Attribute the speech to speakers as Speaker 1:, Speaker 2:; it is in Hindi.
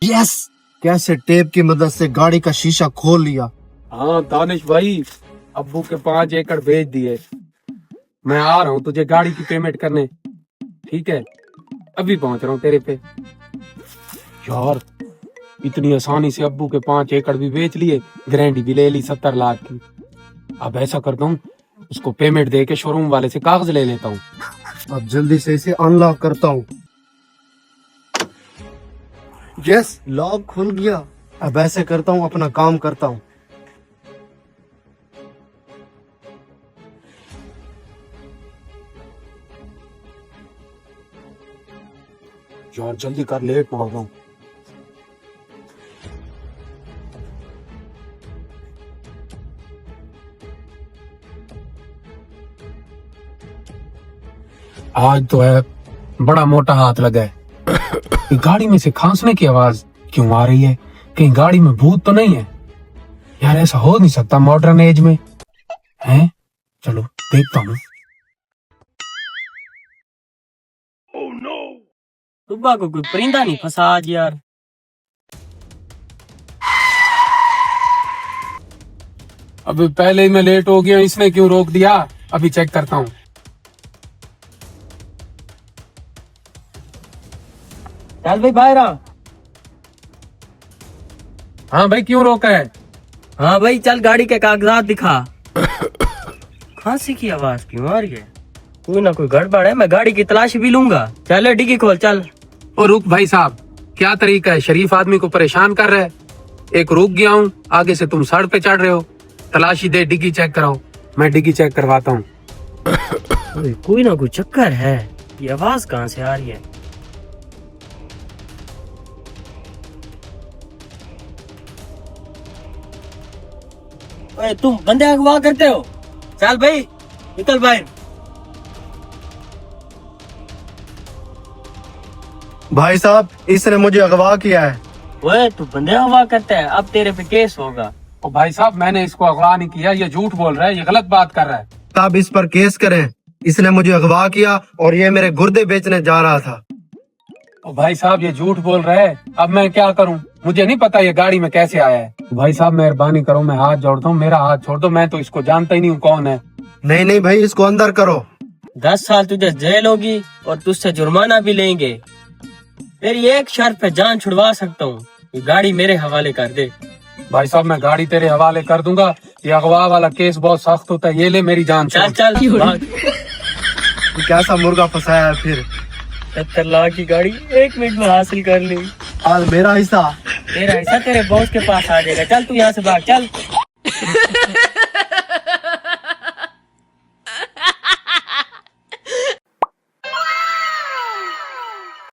Speaker 1: यस, कैसे टेप की मदद से गाड़ी का शीशा खोल लिया।
Speaker 2: हाँ दानिश भाई, अब्बू के 5 एकड़ भेज दिए। मैं आ रहा हूँ तुझे गाड़ी की पेमेंट करने, ठीक है? अभी पहुंच रहा हूँ तेरे पे। यार इतनी आसानी से अब्बू के 5 एकड़ भी बेच लिए, गारंटी भी ले ली 70 लाख की। अब ऐसा करता हूँ, उसको पेमेंट दे के शोरूम वाले से कागज ले लेता हूँ।
Speaker 1: अब जल्दी से इसे अनलॉक करता हूँ। यस, लॉक खुल गया। अब ऐसे करता हूँ, अपना काम करता हूँ।
Speaker 2: यार जल्दी कर, लेट पहुंच रहा हूँ। आज तो है बड़ा मोटा हाथ लगा है। ये गाड़ी में से खांसने की आवाज क्यों आ रही है? कहीं गाड़ी में भूत तो नहीं है? यार ऐसा हो नहीं सकता मॉडर्न एज में, हैं? चलो देखता हूँ।
Speaker 3: सुबह को कोई परिंदा नहीं फंसा आज यार।
Speaker 2: अभी पहले ही मैं लेट हो गया, इसने क्यों रोक दिया? अभी चेक करता हूँ।
Speaker 3: चल भाई बाहर आ।
Speaker 2: हाँ भाई, क्यों रोका है?
Speaker 3: हाँ भाई चल, गाड़ी के कागजात दिखा। खांसी की आवाज क्यों आ रही है? कोई ना कोई गड़बड़ है, मैं गाड़ी की तलाशी भी लूंगा। चल डिग्गी खोल चल।
Speaker 2: ओ रुक भाई साहब, क्या तरीका है? शरीफ आदमी को परेशान कर रहा है। एक रुक गया हूँ, आगे से तुम सड़क पे चढ़ रहे हो। तलाशी दे, डिग्गी चेक कराओ। मैं डिग्गी चेक करवाता हूँ।
Speaker 3: कोई ना कोई चक्कर है, ये आवाज कहाँ से आ रही है? ओए तुम बंदे अगवा करते हो? चल भाई निकल बाहर।
Speaker 1: भाई साहब, इसने मुझे अगवा किया है।
Speaker 3: ओए तू बंदे अगवा करता है, अब तेरे पे केस होगा।
Speaker 2: ओ भाई साहब, मैंने इसको अगवा नहीं किया, ये झूठ बोल रहा है, ये गलत बात कर रहा है।
Speaker 1: आप इस पर केस करें। इसने मुझे अगवा किया और ये मेरे गुर्दे बेचने जा रहा था।
Speaker 2: ओ भाई साहब, ये झूठ बोल रहा है, अब मैं क्या करूं? मुझे नहीं पता ये गाड़ी में कैसे आया है। भाई साहब मेहरबानी करो, मैं हाथ जोड़ता हूँ, मेरा हाथ छोड़ दो, मैं तो इसको जानता ही नहीं हूँ कौन है।
Speaker 1: नहीं नहीं भाई, इसको अंदर करो।
Speaker 3: 10 साल तुझे जेल होगी और तुझसे जुर्माना भी लेंगे। तेरी एक शर्त पे जान छुड़वा सकता हूँ, ये गाड़ी मेरे हवाले कर दे।
Speaker 2: भाई साहब मैं गाड़ी तेरे हवाले कर दूंगा, ये अगवा वाला केस बहुत सख्त होता है। ये ले मेरी जान।
Speaker 3: चल चल भाग।
Speaker 1: कैसा मुर्गा फंसाया है फिर?
Speaker 3: 70 लाख की गाड़ी 1 मिनट में हासिल कर ली।
Speaker 1: आज मेरा हिस्सा।
Speaker 3: तेरा हिस्सा तेरे बॉस के पास आ जाएगा। चल तू यहाँ से भाग चल।